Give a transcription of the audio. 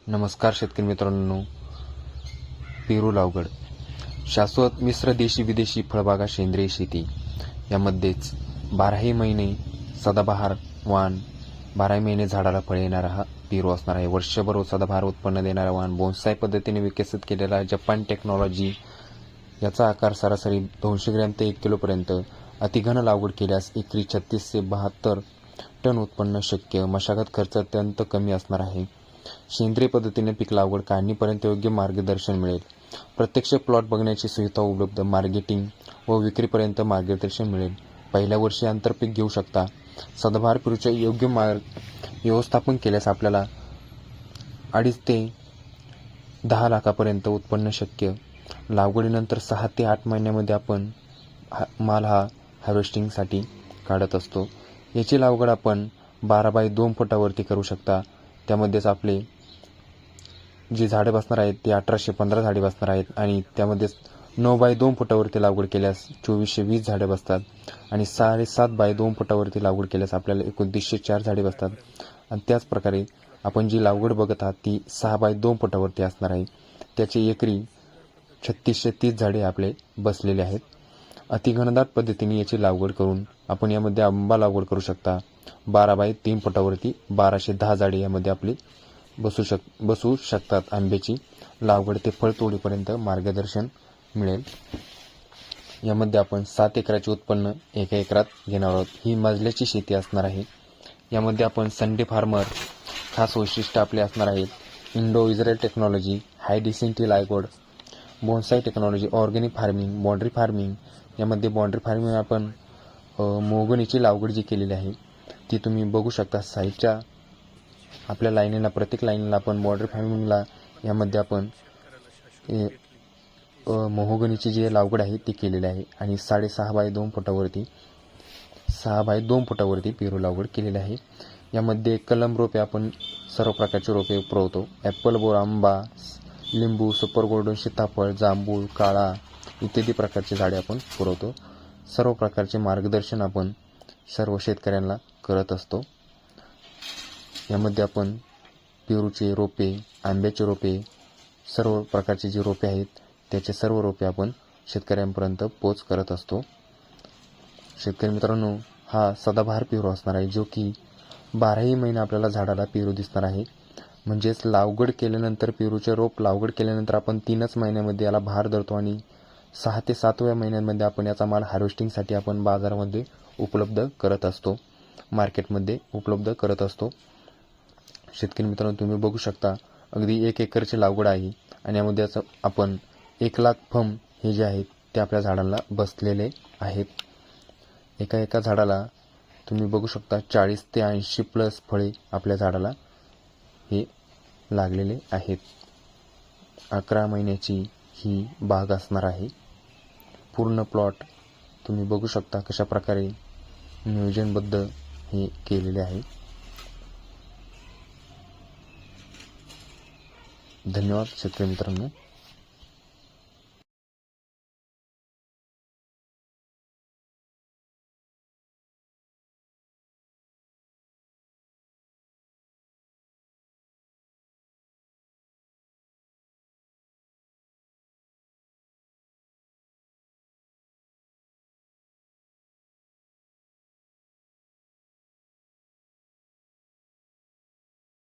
नमस्कार शेतकरी मित्रांनो. पेरू लागवड, शाश्वत मिश्र देशी विदेशी फळबागा सेंद्रिय शेती यामध्येच 12ही महिने सदाबहार वाण, 12ही महिने झाडाला फळे येणारा हा पेरू असणार आहे. वर्षभर सदाबहार उत्पन्न देणारा वाण बोन्साय पद्धतीने विकसित केलेला जपान टेक्नॉलॉजी. याचा आकार सरासरी 200 ग्रॅम ते 1 किलोपर्यंत. अतिघन लागवड केल्यास एकरी 36 ते 72 टन उत्पन्न शक्य. मशागत खर्च अत्यंत कमी असणार आहे. सेंद्रिय पद्धतीने पीक लागवड काढणीपर्यंत योग्य मार्गदर्शन मिळेल. प्रत्यक्ष प्लॉट बघण्याची सुविधा उपलब्ध. मार्केटिंग व विक्रीपर्यंत मार्गदर्शन मिळेल. पहिल्या वर्षी आंतरपीक घेऊ शकता. सदाबहार पेरूचे योग्य व्यवस्थापन केल्यास आपल्याला 2.5 ते 10 लाखापर्यंत उत्पन्न शक्य. लागवडीनंतर 6 ते 8 महिन्यामध्ये आपण माल हा हार्वेस्टिंगसाठी काढत असतो. याची लागवड आपण 12 बाय 2 फुटावरती करू शकता. त्यामध्येच आपले जी झाडे बसणार आहेत ती 1815 झाडे बसणार आहेत आणि त्यामध्येच 9 बाय 2 फुटावरती लागवड केल्यास 2420 झाडे बसतात आणि 7.5 बाय 2 फुटावरती लागवड केल्यास आपल्याला 2904 झाडे बसतात. आणि त्याच प्रकारे आपण जी लागवड बघत आहात ती 6 बाय 2 फुटावरती असणार आहे. त्याची एकरी 3630 झाडे आपले बसलेले आहेत. अतिघनदाट पद्धतीने याची लागवड करून आपण यामध्ये आंबा लागवड करू शकता. 12 बाय 3 फुटावरती 1210 झाडे यामध्ये आपली बसू शकतात. आंब्याची लागवड ते फळ तोडीपर्यंत मार्गदर्शन मिळेल. यामध्ये आपण 7 एकराचे उत्पन्न 1 एकरात घेणार आहोत. ही मजल्याची शेती असणार आहे. यामध्ये आपण संडे फार्मर खास वैशिष्ट्य आपले असणार आहेत. इंडो इस्रायल टेक्नॉलॉजी, हाय डिसेंटी लागवड, bonsai technology, organic farming, boundary farming. यामध्ये बाउंड्री फार्मिंग आपण मोगनीची लागवड जी केलेली आहे ती तुम्ही बघू शकता. साईडच्या आपल्या लाईनीला, प्रत्येक लाईनीला आपण बाउंड्री फार्मिंगला यामध्ये आपण मोहगनीची जी लागवड आहे ती केलेली आहे आणि 6.5 बाय 2 फुटावरती 6 बाय 2 फुटावरती पेरू लागवड केलेली आहे. यामध्ये कलम रोपे आपण सर्व प्रकारचे रोपे पुरवतो. ॲपल, बोर, आंबा, लिंबू, सुपर गोल्डन, सीताफळ, जांभूळ, काळा इत्यादी प्रकारचे झाडे आपण पुरवतो. सर्व प्रकारचे मार्गदर्शन आपण सर्व शेतकऱ्यांना करत असतो. यामध्ये आपण पेरूचे रोपे, आंब्याचे रोपे, सर्व प्रकारचे जे रोपे आहेत त्याचे सर्व रोपे आपण शेतकऱ्यांपर्यंत पोच करत असतो. शेतकरी मित्रांनो, हा सदाबहार पेरू असणार आहे जो की 12ही महिने आपल्याला झाडाला पेरू दिसणार आहे. म्हणजेच लागवड केल्यानंतर पेरूचे रोप लागवड केल्यानंतर आपण 3च महिन्यामध्ये याला बहार धरतो आणि 6 ते 7व्या महिन्यांमध्ये आपण याचा माल हार्वेस्टिंगसाठी आपण बाजारामध्ये उपलब्ध करत असतो, मार्केटमध्ये उपलब्ध करत असतो. शेतकरी मित्रांनो, तुम्ही बघू शकता अगदी 1 एकरची लागवड आहे आणि यामध्ये आपण 1 लाख फम हे जे आहेत ते आपल्या झाडांना बसलेले आहेत. एका झाडाला तुम्ही बघू शकता 40 ते 80 प्लस फळे आपल्या झाडाला हे लागलेले आहेत. 11 महिन्याची ही बाग असणार आहे. पूर्ण प्लॉट तुम्ही बघू शकता कशा प्रकारे नियोजनबद्ध हे केलेले आहे. धन्यवाद शेतकरी मित्रांनो.